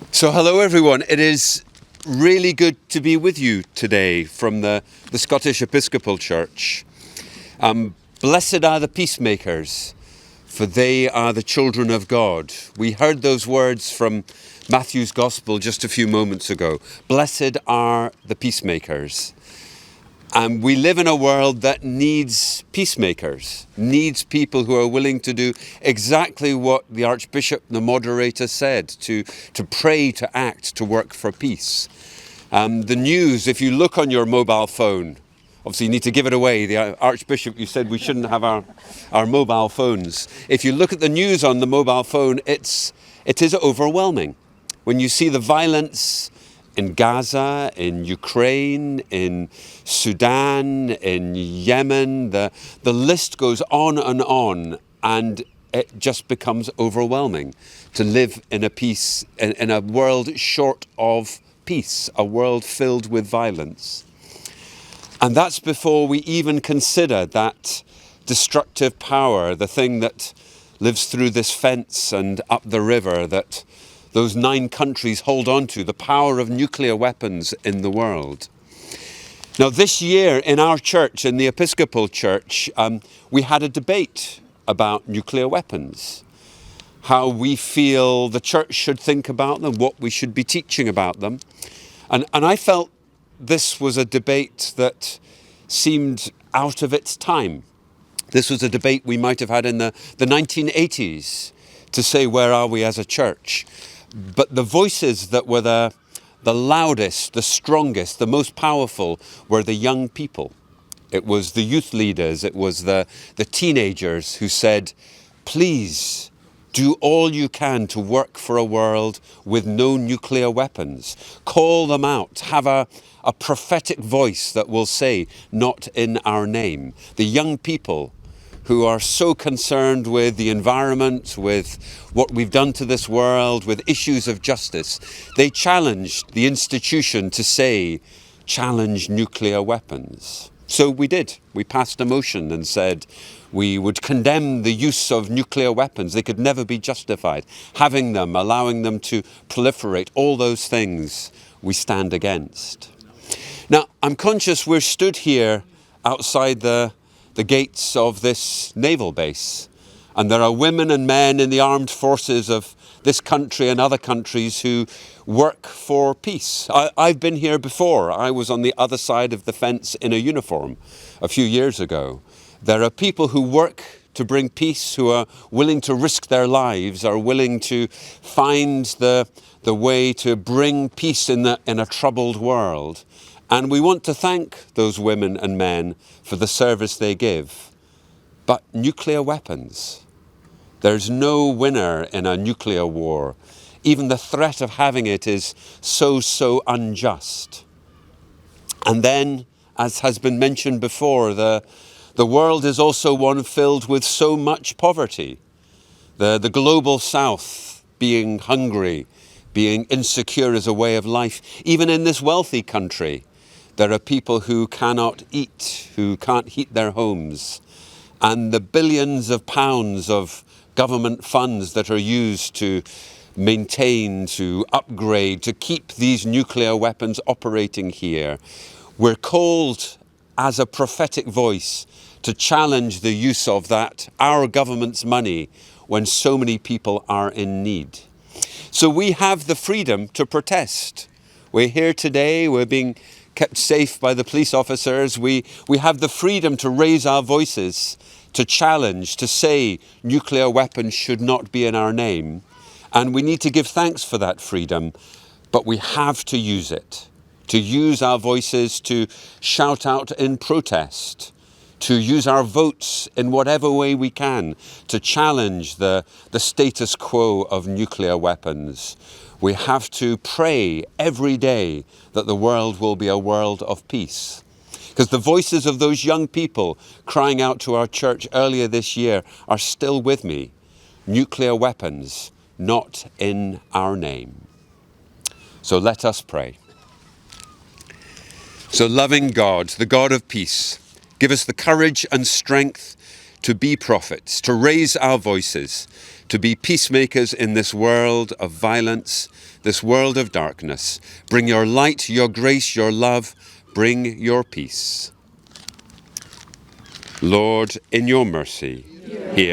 So hello everyone, it is really good to be with you today from the Scottish Episcopal Church. Blessed are the peacemakers, for they are the children of God. We heard those words from Matthew's Gospel just a few moments ago. Blessed are the peacemakers. And we live in a world that needs peacemakers, needs people who are willing to do exactly what the Archbishop, the moderator, said, to pray, to act, to work for peace. The news, if you look on your mobile phone, obviously you need to give it away. The Archbishop, you said we shouldn't have our mobile phones. If you look at the news on the mobile phone, it is overwhelming. When you see the violence in Gaza, in Ukraine, in Sudan, in Yemen, the list goes on, and it just becomes overwhelming to live in in a world short of peace, a world filled with violence. And that's before we even consider that destructive power, the thing that lives through this fence and up the river that those 9 countries hold on to, the power of nuclear weapons in the world. Now, this year in our church, in the Episcopal Church, we had a debate about nuclear weapons, how we feel the church should think about them, what we should be teaching about them. And I felt this was a debate that seemed out of its time. This was a debate we might have had in the 1980s to say, where are we as a church? But the voices that were the loudest, the strongest, the most powerful were the young people. It was the youth leaders, it was the teenagers who said, please do all you can to work for a world with no nuclear weapons. Call them out, have a prophetic voice that will say, not in our name. The young people who are so concerned with the environment, with what we've done to this world, with issues of justice, they challenged the institution to say, challenge nuclear weapons. So we did. We passed a motion and said we would condemn the use of nuclear weapons. They could never be justified. Having them, allowing them to proliferate, all those things we stand against. Now, I'm conscious we're stood here outside the gates of this naval base, and there are women and men in the armed forces of this country and other countries who work for peace. I've been here before. I was on the other side of the fence in a uniform a few years ago. There are people who work to bring peace, who are willing to risk their lives, are willing to find the way to bring peace in a troubled world. And we want to thank those women and men for the service they give. But nuclear weapons, there's no winner in a nuclear war. Even the threat of having it is so unjust. And then, as has been mentioned before, the world is also one filled with so much poverty. The global south being hungry, being insecure as a way of life. Even in this wealthy country, there are people who cannot eat, who can't heat their homes. And the billions of pounds of government funds that are used to maintain, to upgrade, to keep these nuclear weapons operating here. We're called as a prophetic voice to challenge the use of that, our government's money, when so many people are in need. So we have the freedom to protest. We're here today, we're being kept safe by the police officers. We have the freedom to raise our voices, to challenge, to say nuclear weapons should not be in our name. And we need to give thanks for that freedom, but we have to use it, to use our voices to shout out in protest, to use our votes in whatever way we can to challenge the status quo of nuclear weapons. We have to pray every day that the world will be a world of peace. Because the voices of those young people crying out to our church earlier this year are still with me. Nuclear weapons, not in our name. So let us pray. So loving God, the God of peace, give us the courage and strength to be prophets, to raise our voices, to be peacemakers in this world of violence, this world of darkness. Bring your light, your grace, your love. Bring your peace. Lord, in your mercy,